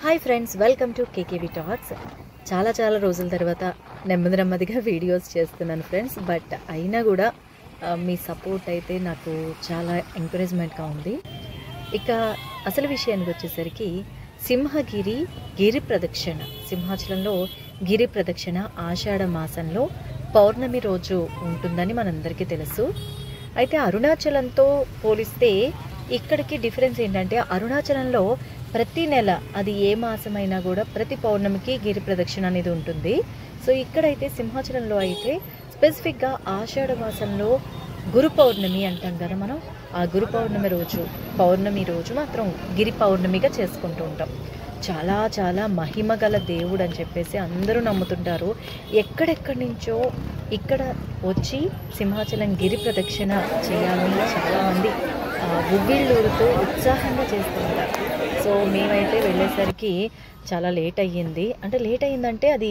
Hi friends, welcome to KKV talks. చాలా రోజుల తర్వాత నెమ్మదిగా వీడియోస్ చేస్తున్నాను ఫ్రెండ్స్. బట్ అయినా కూడా మీ సపోర్ట్ అయితే నాకు చాలా ఎంకరేజ్మెంట్గా ఉంది. ఇక అసలు విషయానికి వచ్చేసరికి సింహగిరి గిరి ప్రదక్షిణ, సింహాచలంలో గిరి ప్రదక్షిణ ఆషాఢ మాసంలో పౌర్ణమి రోజు ఉంటుందని మనందరికీ తెలుసు. అయితే అరుణాచలంతో పోలిస్తే ఇక్కడికి డిఫరెన్స్ ఏంటంటే, అరుణాచలంలో ప్రతి నెల అది ఏ మాసమైనా కూడా ప్రతి పౌర్ణమికి గిరి ప్రదక్షిణ అనేది ఉంటుంది. సో ఇక్కడైతే సింహాచలంలో అయితే స్పెసిఫిక్గా ఆషాఢ మాసంలో గురు పౌర్ణమి అంటాం కదా మనం, ఆ గురు పౌర్ణమి రోజు మాత్రం గిరి పౌర్ణమిగా చేసుకుంటూ ఉంటాం. చాలా మహిమ గల దేవుడు అని చెప్పేసి అందరూ నమ్ముతుంటారు. ఎక్కడెక్కడి నుంచో ఇక్కడ వచ్చి సింహాచలం గిరి ప్రదక్షిణ చేయాలని చాలామంది ఉవ్విళ్ళూరుతో ఉత్సాహంగా చేస్తుంటారు. సో మేమైతే వెళ్ళేసరికి చాలా లేట్ అయ్యింది. అంటే లేట్ అయ్యిందంటే అది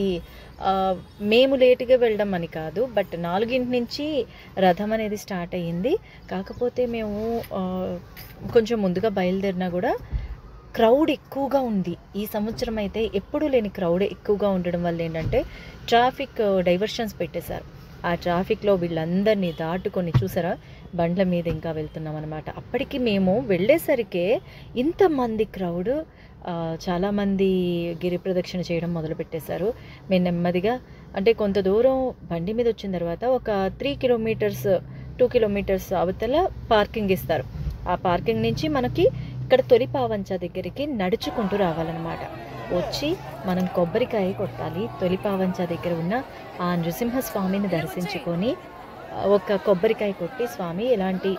మేము లేటుగా వెళ్ళడం అని కాదు, బట్ 4 నుంచి రథం అనేది స్టార్ట్ అయ్యింది. కాకపోతే మేము కొంచెం ముందుగా బయలుదేరినా కూడా క్రౌడ్ ఎక్కువగా ఉంది. ఈ సంవత్సరం అయితే ఎప్పుడూ లేని క్రౌడ్ ఎక్కువగా ఉండడం వల్ల ఏంటంటే ట్రాఫిక్ డైవర్షన్స్ పెట్టేశారు. ఆ ట్రాఫిక్లో వీళ్ళందరినీ దాటుకొని చూసారా, బండ్ల మీద ఇంకా వెళ్తున్నాం అనమాట. అప్పటికి మేము వెళ్ళేసరికి ఇంతమంది క్రౌడ్, చాలామంది గిరి ప్రదక్షిణ చేయడం మొదలుపెట్టేశారు. మేము నెమ్మదిగా అంటే కొంత దూరం బండి మీద వచ్చిన తర్వాత ఒక 2 కిలోమీటర్స్ అవతల పార్కింగ్ ఇస్తారు. ఆ పార్కింగ్ నుంచి మనకి ఇక్కడ తొలిపావంచ దగ్గరికి నడుచుకుంటూ రావాలన్నమాట. వచ్చి మనం కొబ్బరికాయ కొట్టాలి. తొలిపావంచ దగ్గర ఉన్న ఆ నృసింహస్వామిని దర్శించుకొని ఒక కొబ్బరికాయ కొట్టి, స్వామి ఎలాంటి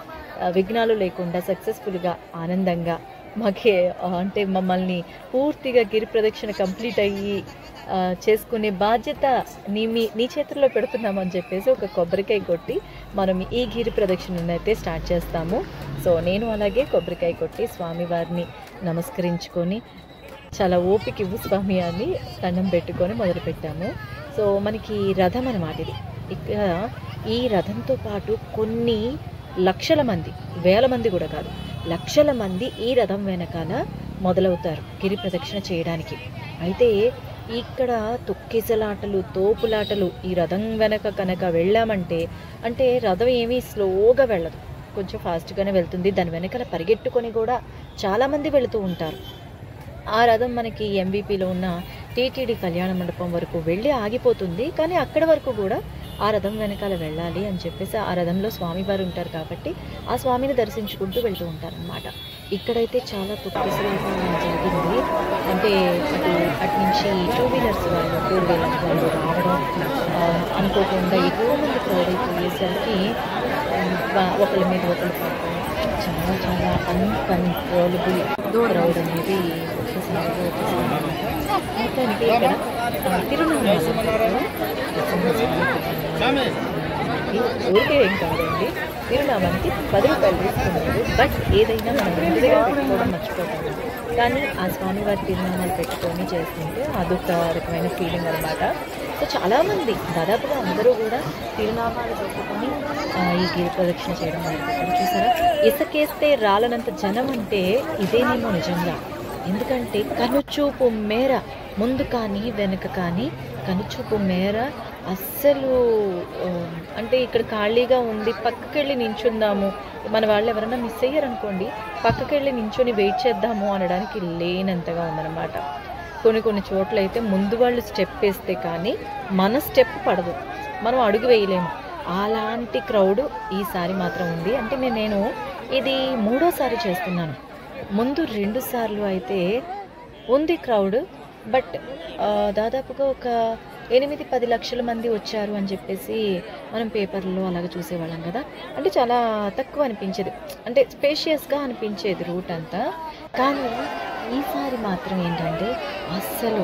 విఘ్నాలు లేకుండా సక్సెస్ఫుల్గా ఆనందంగా మాకే అంటే మమ్మల్ని పూర్తిగా గిరి ప్రదక్షిణ కంప్లీట్ అయ్యి చేసుకునే బాధ్యత నీ చేతుల్లో పెడుతున్నామని చెప్పేసి ఒక కొబ్బరికాయ కొట్టి మనం ఈ గిరి ప్రదక్షిణను అయితే స్టార్ట్ చేస్తాము. సో నేను అలాగే కొబ్బరికాయ కొట్టి స్వామివారిని నమస్కరించుకొని చాలా ఓపిక ఇవ్వు స్వామి అని దండం పెట్టుకొని మొదలుపెట్టాము. సో మనకి రథం అన్నమాట ఇది. ఇక్కడ ఈ రథంతో పాటు కొన్ని లక్షల మంది, వేల మంది కూడా కాదు, లక్షల మంది ఈ రథం వెనకాల మొదలవుతారు గిరి ప్రదక్షిణ చేయడానికి. అయితే ఇక్కడ తొక్కిసలాటలు, తోపులాటలు ఈ రథం వెనక కనుక వెళ్ళామంటే, అంటే రథం ఏమీ స్లోగా వెళ్ళదు, కొంచెం ఫాస్ట్గానే వెళ్తుంది. దాని వెనకాల పరిగెట్టుకొని కూడా చాలామంది వెళుతూ ఉంటారు. ఆ రథం మనకి ఎంవిపిలో ఉన్న టీటీడీ కళ్యాణ మండపం వరకు వెళ్ళి ఆగిపోతుంది. కానీ అక్కడి వరకు కూడా ఆ రథం వెనకాల వెళ్ళాలి అని చెప్పేసి ఆ రథంలో స్వామివారు ఉంటారు కాబట్టి ఆ స్వామిని దర్శించుకుంటూ వెళ్తూ ఉంటారనమాట. ఇక్కడైతే చాలా తొక్కిసలాట జరిగింది. అంటే అటు నుంచి 2 వీలర్స్ వాళ్ళు, 4 వీలర్స్ వాళ్ళు రావడం, అనుకోకుండా ఎక్కువ మంది క్రౌడ్ అయిపోయేసరికి ఒకళ్ళ మీద ఒకళ్ళు పడడం, చాలా అన్కంట్రోలబుల్ క్రౌడ్ అనేది ఒక్కసారిగా మొత్తానికి ఇక్కడ ఊరికే ఏం కాదండి, తిరునామానికి 10 రూపాయలు తీసుకున్నారు. బట్ ఏదైనా మనం ఇంటి దగ్గర పెట్టుకోవడం మర్చిపోతాము, కానీ ఆ స్వామివారి తిరునామాలు పెట్టుకొని చేస్తుంటే అదొక రకమైన ఫీలింగ్ అనమాట. సో చాలామంది, దాదాపుగా అందరూ కూడా తిరునామాలు పెట్టుకొని ఈ గిరి ప్రదక్షిణ చేయడం మొదలుపెట్టారు. చూసారా, ఇసుకేస్తే రాలనంత జనం అంటే ఇదేనేమో నిజంగా. ఎందుకంటే కనుచూపు మేర, ముందు కానీ వెనుక కానీ కనుచూపు మేర అస్సలు, అంటే ఇక్కడ ఖాళీగా ఉంది, పక్కకెళ్ళి నించుందాము, మన వాళ్ళు ఎవరైనా మిస్ అయ్యారనుకోండి, పక్కకెళ్ళి నించుని వెయిట్ చేద్దాము అనడానికి లేనంతగా ఉందన్నమాట. కొన్ని చోట్ల అయితే ముందు వాళ్ళు స్టెప్ వేస్తే కానీ మన స్టెప్ పడదు, మనం అడుగు వేయలేము. అలాంటి క్రౌడ్ ఈసారి మాత్రం ఉంది. అంటే నేను ఇది 3వ చేస్తున్నాను. ముందు 2 సార్లు అయితే ఉంది క్రౌడ్, బట్ దాదాపుగా ఒక 8-10 లక్షల మంది వచ్చారు అని చెప్పేసి మనం పేపర్లో అలాగ చూసేవాళ్ళం కదా. అంటే చాలా తక్కువ అనిపించేది, అంటే స్పేషియస్గా అనిపించేది రూట్ అంతా. కానీ ఈసారి మాత్రం ఏంటంటే అస్సలు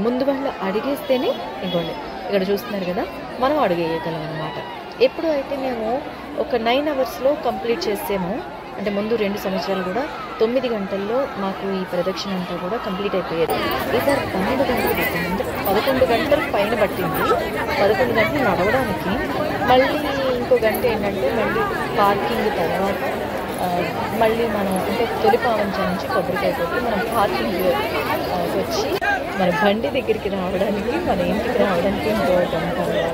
ముందు వాళ్ళు అడిగేస్తేనే ఇవ్వాలి. ఇక్కడ చూస్తున్నారు కదా, మనం అడుగేయగలం అనమాట. ఎప్పుడు అయితే మేము ఒక 9 అవర్స్లో కంప్లీట్ చేసాము. అంటే ముందు 2 సంవత్సరాలు కూడా 9 గంటల్లో మాకు ఈ ప్రదక్షిణ అంతా కూడా కంప్లీట్ అయిపోయేది. ఈసారి 12 గంటలు పట్టింది. అంటే 11 గంటలు పైన పట్టింది. 11 గంటలు నడవడానికి, మళ్ళీ ఇంకో గంట ఏంటంటే మళ్ళీ పార్కింగ్ తర్వాత మళ్ళీ మనం అంటే తొలిపావంచ నుంచి కొబ్బరికాయ కొట్టి మనం పార్కింగ్ వచ్చి మన బండి దగ్గరికి రావడానికి, మన ఇంటికి రావడానికి ఇంకో గంట అన్నమాట.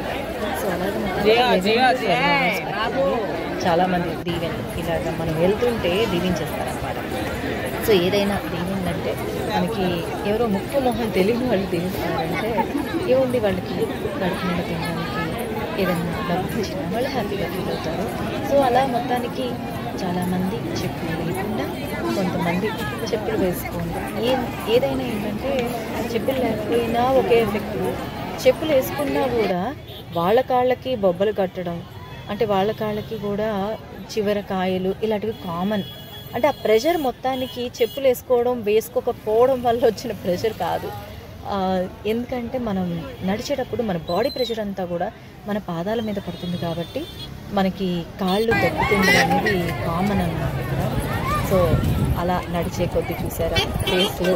సో అలాగే చాలామంది దీవెన్ ఇలాగ మనం వెళ్తుంటే దీవించేస్తారనమాట. సో ఏదైనా దీవిందంటే మనకి ఎవరో ముక్కు మొహం తెలియని వాళ్ళు దీవిస్తారంటే ఏముంది, వాళ్ళకి కడుపు నిండా తినడానికి ఏదైనా డబ్బు ఇచ్చినా వాళ్ళు హ్యాపీగా ఫీల్ అవుతారు. సో అలా మొత్తానికి చాలామంది చెప్పులు లేకుండా, కొంతమంది చెప్పులు వేసుకుంటారు. ఏదైనా ఏంటంటే చెప్పులు లేకపోయినా ఒకే ఎఫెక్ట్. చెప్పులు వేసుకున్నా కూడా వాళ్ళ కాళ్ళకి బొబ్బలు కట్టడం, అంటే వాళ్ళ కాళ్ళకి కూడా చివర కాయలు ఇలాంటివి కామన్. అంటే ఆ ప్రెషర్ మొత్తానికి చెప్పులు వేసుకోకపోవడం వల్ల వచ్చిన ప్రెషర్ కాదు. ఎందుకంటే మనం నడిచేటప్పుడు మన బాడీ ప్రెషర్ అంతా కూడా మన పాదాల మీద పడుతుంది కాబట్టి మనకి కాళ్ళు దెబ్బతింది అనేది కామన్ అన్నమాట ఇక్కడ. సో అలా నడిచే కొద్ది చూసారా ఫేస్లో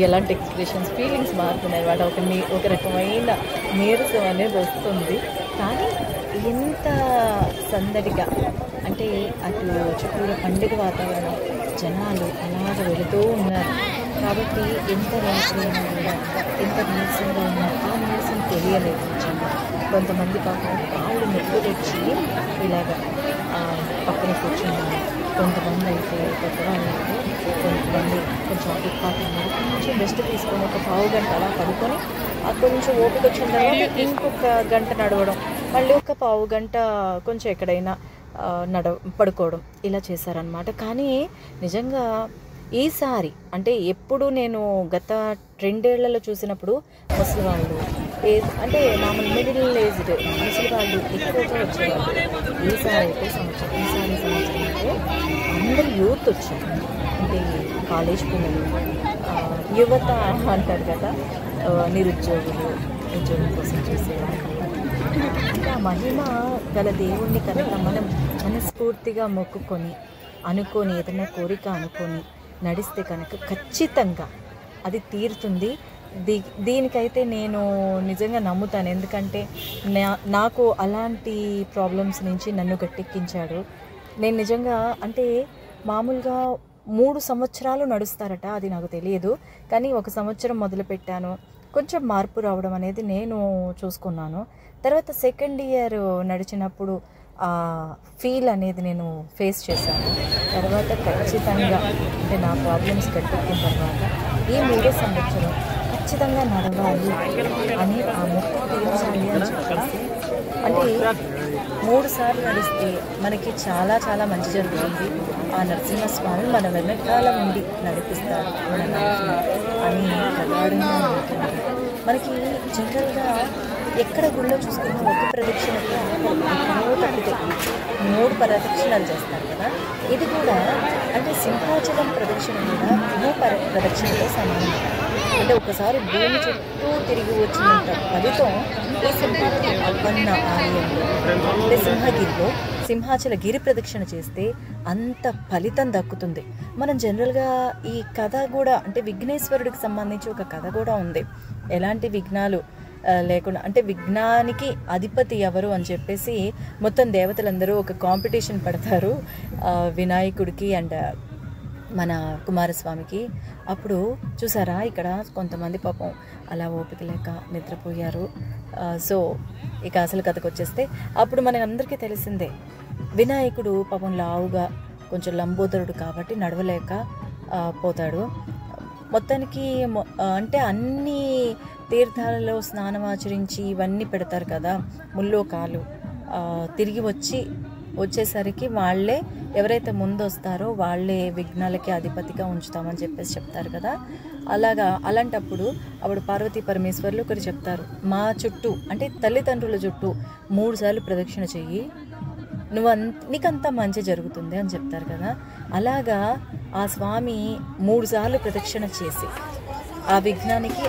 ఎలాంటి ఎక్స్ప్రెషన్స్, ఫీలింగ్స్ మారుతున్నాయి. వాడు ఒక రకమైన నీరసం అనేది వస్తుంది. కానీ ఎంత సందడిగా, అంటే అటు చుట్టూరు పండుగ వాతావరణం, జనాలు అలాగ వెళుతూ ఉన్నారు కాబట్టి ఎంత రాత్రి అయినా కూడా ఎంత నీరసంగా ఉన్నా ఆ నీరసం తెలియలేదు. కొంతమంది పాపం కాళ్ళు నొప్పి తెచ్చి ఇలాగ పక్కన కూర్చున్నారు. కొంతమంది అయితే పెద్దవాళ్ళు అయితే కొంతమంది కొంచెం అటుపాటు కొంచెం రెస్ట్ తీసుకొని ఒక పావు గంట అలా పడుకొని కొంచెం ఓపిక వచ్చిన తర్వాత ఇంకొక గంట నడవడం, మళ్ళీ ఒక పావు గంట కొంచెం ఎక్కడైనా పడుకోవడం ఇలా చేశారనమాట. కానీ నిజంగా ఈసారి అంటే ఎప్పుడు నేను గత 2 ఏళ్లలో చూసినప్పుడు ముసలి వాళ్ళు అంటే మామూలు మిడిల్ ఏజ్డ్ ముసలి వాళ్ళు ఎక్కువగా వచ్చేవాళ్ళు. ఈసారి సంవత్సరం అయితే అందరూ యూత్ వచ్చారు. అంటే కాలేజ్ పిల్లలు, యువత అంటారు కదా, నిరుద్యోగులు, ఉద్యోగం కోసం చూసేవాళ్ళు. ఇంకా మహిమ గల దేవుణ్ణి కనుక మనం మనస్ఫూర్తిగా మొక్కుకొని అనుకొని ఏదైనా కోరిక అనుకొని నడిస్తే కనుక ఖచ్చితంగా అది తీరుతుంది. దీనికైతే నేను నిజంగా నమ్ముతాను. ఎందుకంటే నాకు అలాంటి ప్రాబ్లమ్స్ నుంచి నన్ను గట్టెక్కించాడు. నేను నిజంగా అంటే మామూలుగా 3 సంవత్సరాలు నడుస్తారట, అది నాకు తెలియదు. కానీ 1 సంవత్సరం మొదలుపెట్టాను, కొంచెం మార్పు రావడం అనేది నేను చూసుకున్నాను. తర్వాత సెకండ్ ఇయర్ నడిచినప్పుడు ఫీల్ అనేది నేను ఫేస్ చేశాను. తర్వాత ఖచ్చితంగా అంటే నా ప్రాబ్లమ్స్ గట్టెక్కిన తర్వాత ఈ 3వ సంవత్సరం ఖచ్చితంగా నడవాలి అని ఆ మొక్కు తీర్చాలి అని చెప్పేసి, అంటే 3 సార్లు నడిస్తే మనకి చాలా చాలా మంచి జరుగుతుంది. ఆ నరసింహస్వామి మన వెనకాల ఉండి నడిపిస్తారు అని ప్రగాఢంగా నమ్ముతుంది. మనకి జనరల్గా ఎక్కడ గుళ్ళో చూసుకున్నా ఒక ప్రదక్షిణకి ఎక్కడో తప్పితే 3 ప్రదక్షిణాలు చేస్తారు కదా. ఇది కూడా అంటే సింహాచలం ప్రదక్షిణ కూడా ప్రదక్షిణతో సమానం. అంటే ఒకసారి భూమి చుట్టూ తిరిగి వచ్చినంత ఫలితం ఈ సింహాచలం అవ్వన్న ఆలయంలో అంటే సింహాచల గిరి ప్రదక్షిణ చేస్తే అంత ఫలితం దక్కుతుంది. మనం జనరల్గా ఈ కథ కూడా అంటే విఘ్నేశ్వరుడికి సంబంధించి ఒక కథ కూడా ఉంది. ఎలాంటి విఘ్నాలు లేకుండా అంటే విఘ్నానికి అధిపతి ఎవరు అని చెప్పేసి మొత్తం దేవతలందరూ ఒక కాంపిటీషన్ పడతారు వినాయకుడికి అండ్ మన కుమారస్వామికి. అప్పుడు చూసారా ఇక్కడ కొంతమంది పాపం అలా ఓపిక లేక నిద్రపోయారు. సో ఇక అసలు కథకు వచ్చేస్తే అప్పుడు మనకందరికీ తెలిసిందే, వినాయకుడు పాపం లావుగా కొంచెం లంబోదరుడు కాబట్టి నడవలేక పోతాడు. మొత్తానికి అంటే అన్ని తీర్థాలలో స్నానం ఆచరించి ఇవన్నీ పెడతారు కదా, ముల్లోకాలు తిరిగి వచ్చేసరికి వాళ్ళే ఎవరైతే ముందు వస్తారో వాళ్ళే విఘ్నాలకి అధిపతిగా ఉంచుతామని చెప్పేసి చెప్తారు కదా. అలాంటప్పుడు అప్పుడు పార్వతీ పరమేశ్వర్లు ఒకరు చెప్తారు, మా చుట్టూ అంటే తల్లిదండ్రుల చుట్టూ 3 సార్లు ప్రదక్షిణ చెయ్యి, నీకంతా మంచి జరుగుతుంది అని చెప్తారు కదా. అలాగా ఆ స్వామి 3 సార్లు ప్రదక్షిణ చేసి ఆ విఘ్నానికి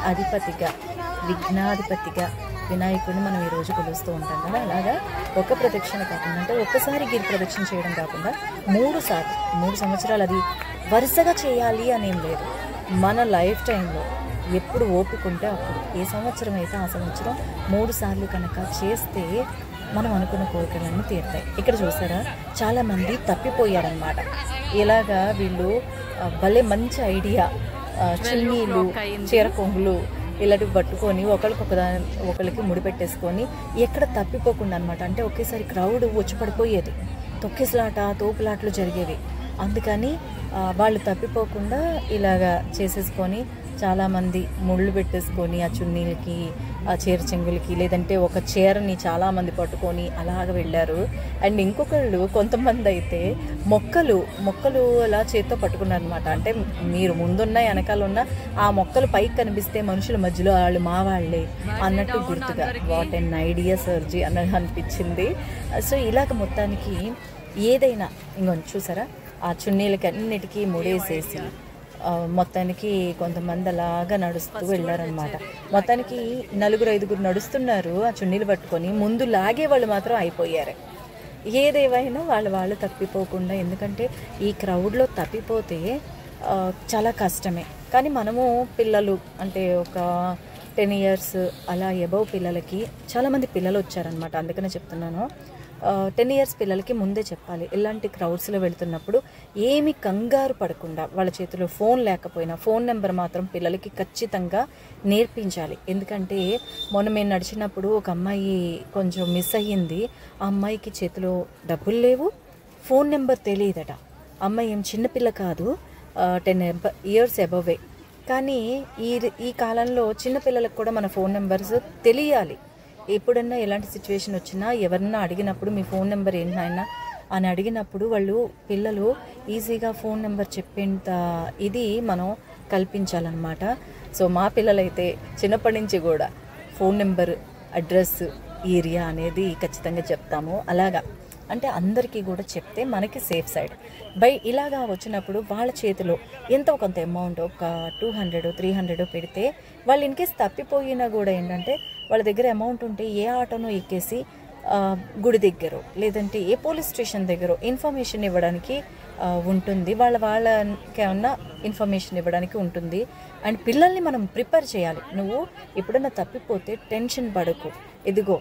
విఘ్నాధిపతిగా వినాయకుడిని మనం ఈరోజు కొలుస్తూ ఉంటాం కదా. అలాగా ఒక ప్రదక్షిణ కాకుండా అంటే ఒక్కసారి గిరి ప్రదక్షిణ చేయడం కాకుండా 3 సార్లు 3 సంవత్సరాలు అది వరుసగా చేయాలి అనేం లేదు. మన లైఫ్ టైంలో ఎప్పుడు ఓపుకుంటే అప్పుడు ఏ సంవత్సరం అయితే ఆ సంవత్సరం 3 సార్లు కనుక చేస్తే మనం అనుకున్న కోరికలన్నీ తీరుతాయి. ఇక్కడ చూసారా చాలామంది తప్పిపోయారనమాట. ఇలాగా వీళ్ళు భలే మంచి ఐడియా చున్నీలు, చీర కొంగులు ఇలాంటివి పట్టుకొని ఒకరికి ముడిపెట్టేసుకొని ఎక్కడ తప్పిపోకుండా అనమాట. అంటే ఒకేసారి క్రౌడ్ వచ్చి పడిపోయేది, తొక్కిసలాట తోపులాటలు జరిగేవి. అందుకని వాళ్ళు తప్పిపోకుండా ఇలాగా చేసేసుకొని చాలామంది ముళ్ళు పెట్టేసుకొని ఆ చున్నీలకి, ఆ చీర చెంగులకి, లేదంటే ఒక చీరని చాలామంది పట్టుకొని అలాగ వెళ్ళారు. అండ్ ఇంకొకళ్ళు కొంతమంది అయితే మొక్కలు అలా చేత్తో పట్టుకున్నారు అనమాట. అంటే మీరు ముందున్న వెనకాల ఉన్న ఆ మొక్కలు పైకి కనిపిస్తే మనుషుల మధ్యలో వాళ్ళు మా వాళ్ళే అన్నట్టు గుర్తుగా వాట్ ఎన్ ఐడియా సర్జీ అన్నది అనిపించింది. సో ఇలాగ మొత్తానికి ఏదైనా ఇంకొంచెం చూసారా, ఆ చున్నీలకి అన్నిటికీ ముడేసేసి మొత్తానికి కొంతమంది అలాగా నడుస్తూ వెళ్ళారనమాట. మొత్తానికి 4-5 నడుస్తున్నారు ఆ చున్నీలు పట్టుకొని, ముందు లాగే వాళ్ళు మాత్రం అయిపోయారు. ఏదేవైనా వాళ్ళు తప్పిపోకుండా, ఎందుకంటే ఈ క్రౌడ్లో తప్పిపోతే చాలా కష్టమే. కానీ మనము పిల్లలు అంటే ఒక 10 years అలా ఎబవ్ పిల్లలకి చాలామంది పిల్లలు వచ్చారనమాట. అందుకనే చెప్తున్నాను, 10 years పిల్లలకి ముందే చెప్పాలి. ఇలాంటి క్రౌడ్స్లో వెళుతున్నప్పుడు ఏమి కంగారు పడకుండా, వాళ్ళ చేతిలో ఫోన్ లేకపోయినా ఫోన్ నెంబర్ మాత్రం పిల్లలకి ఖచ్చితంగా నేర్పించాలి. ఎందుకంటే మొన్న మేము నడిచినప్పుడు ఒక అమ్మాయి కొంచెం మిస్ అయ్యింది. ఆ అమ్మాయికి చేతిలో డబ్బులు లేవు, ఫోన్ నెంబర్ తెలియదట. అమ్మాయి ఏం చిన్నపిల్ల కాదు, 10 years అబవే. కానీ ఈ కాలంలో చిన్నపిల్లలకు కూడా మన ఫోన్ నెంబర్స్ తెలియాలి. ఎప్పుడన్నా ఎలాంటి సిచ్యువేషన్ వచ్చినా ఎవరన్నా అడిగినప్పుడు మీ ఫోన్ నెంబర్ ఏంటైనా అని అడిగినప్పుడు పిల్లలు ఈజీగా ఫోన్ నెంబర్ చెప్పేంత ఇది మనం కల్పించాలన్నమాట. సో మా పిల్లలైతే చిన్నప్పటి నుంచి కూడా ఫోన్ నెంబర్, అడ్రస్, ఏరియా అనేది ఖచ్చితంగా చెప్తాము. అలాగా అంటే అందరికీ కూడా చెప్తే మనకి సేఫ్ సైడ్. ఇలాగా వచ్చినప్పుడు వాళ్ళ చేతిలో ఎంతో కొంత అమౌంట్, ఒక 200-300 పెడితే వాళ్ళు ఇన్కేస్ తప్పిపోయినా కూడా ఏంటంటే వాళ్ళ దగ్గర అమౌంట్ ఉంటే ఏ ఆటోనో ఎక్కేసి గుడి దగ్గర లేదంటే ఏ పోలీస్ స్టేషన్ దగ్గర ఇన్ఫర్మేషన్ ఇవ్వడానికి ఉంటుంది. వాళ్ళకి ఏమన్నా ఇన్ఫర్మేషన్ ఇవ్వడానికి ఉంటుంది. అండ్ పిల్లల్ని మనం ప్రిపేర్ చేయాలి. నువ్వు ఎప్పుడన్నా తప్పిపోతే టెన్షన్ పడకు, ఇదిగో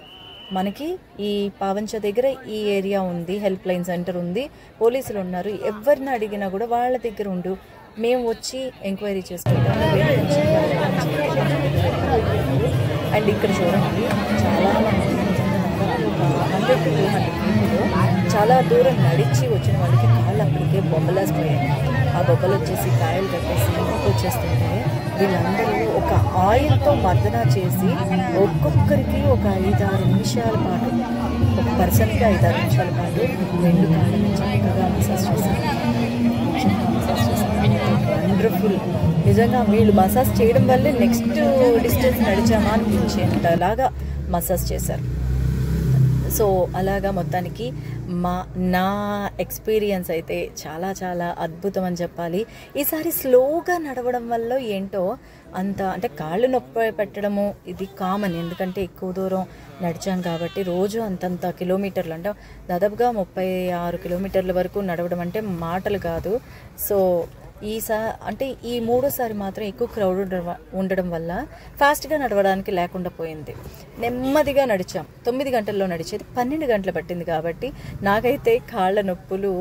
మనకి ఈ పావంచ దగ్గర ఈ ఏరియా ఉంది, హెల్ప్ లైన్ సెంటర్ ఉంది, పోలీసులు ఉన్నారు, ఎవరిని అడిగినా కూడా వాళ్ళ దగ్గర ఉండు, మేము వచ్చి ఎంక్వైరీ చేసుకుంటాము. అండ్ ఇక్కడ చూడండి చాలామంది 100-200 people చాలా దూరం నడిచి వచ్చిన వాళ్ళకి కాళ్ళు అప్పటికే బొమ్మలేసిపోయాయి. ఆ బొమ్మలు వచ్చేసి కాయలు కట్టేసి ఇంటికి వచ్చేస్తుంటే వీళ్ళందరూ ఒక ఆయిల్తో మర్దన చేసి ఒక్కొక్కరికి ఒక 5-6 నిమిషాల పాటు, ఒక పర్సన్కి 5-6 నిమిషాల పాటు 2 కాళ్ళని చక్కగా మసాజ్ చేశారు. వండర్ఫుల్. నిజంగా వీళ్ళు మసాజ్ చేయడం వల్లే నెక్స్ట్ డిస్టెన్స్ నడిచామా అనిపించేంతలాగా మసాజ్ చేశారు. సో అలాగా మొత్తానికి నా ఎక్స్పీరియన్స్ అయితే చాలా చాలా అద్భుతం అని చెప్పాలి. ఈసారి స్లోగా నడవడం వల్ల ఏంటో అంత అంటే కాళ్ళు నొప్పి పెట్టడము ఇది కామన్. ఎందుకంటే ఎక్కువ దూరం నడిచాం కాబట్టి రోజు అంతంత కిలోమీటర్లు అంటే దాదాపుగా 36 కిలోమీటర్ల వరకు నడవడం అంటే మాటలు కాదు. సో అంటే ఈ మూడోసారి మాత్రం ఎక్కువ క్రౌడ్ ఉండడం వల్ల ఫాస్ట్గా నడవడానికి లేకుండా పోయింది. నెమ్మదిగా నడిచాం. 9 గంటల్లో నడిచేది 12 గంటలు పట్టింది. కాబట్టి నాకైతే కాళ్ళ నొప్పులు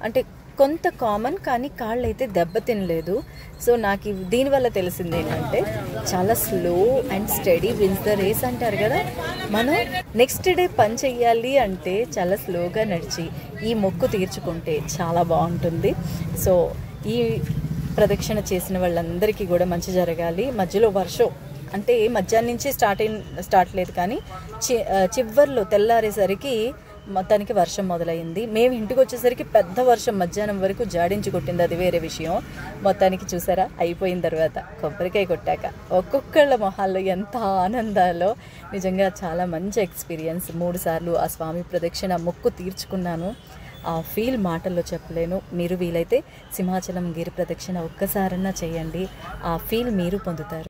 అంటే కొంత కామన్, కానీ కాళ్ళు అయితే దెబ్బతినలేదు. సో నాకు దీనివల్ల తెలిసింది ఏంటంటే చాలా slow and steady wins the race అంటారు కదా. మనం నెక్స్ట్ డే పని చెయ్యాలి అంటే చాలా స్లోగా నడిచి ఈ మొక్కు తీర్చుకుంటే చాలా బాగుంటుంది. సో ఈ ప్రదక్షిణ చేసిన వాళ్ళందరికీ కూడా మంచి జరగాలి. మధ్యలో వర్షం అంటే మధ్యాహ్నం నుంచి స్టార్ట్ లేదు, కానీ చివర్లో తెల్లారేసరికి మొత్తానికి వర్షం మొదలైంది. మేము ఇంటికి వచ్చేసరికి పెద్ద వర్షం మధ్యాహ్నం వరకు జాడించి కొట్టింది, అది వేరే విషయం. మొత్తానికి చూసారా అయిపోయిన తర్వాత కొబ్బరికాయ కొట్టాక ఒక్కొక్కళ్ళ మొహాల్లో ఎంత ఆనందాలో. నిజంగా చాలా మంచి ఎక్స్పీరియన్స్. 3 సార్లు ఆ స్వామి ప్రదక్షిణ మొక్కు తీర్చుకున్నాను. ఆ ఫీల్ మాటల్లో చెప్పలేను. మీరు వీలైతే సింహాచలం గిరి ప్రదక్షిణ ఒక్కసారన్నా చేయండి, ఆ ఫీల్ మీరు పొందుతారు.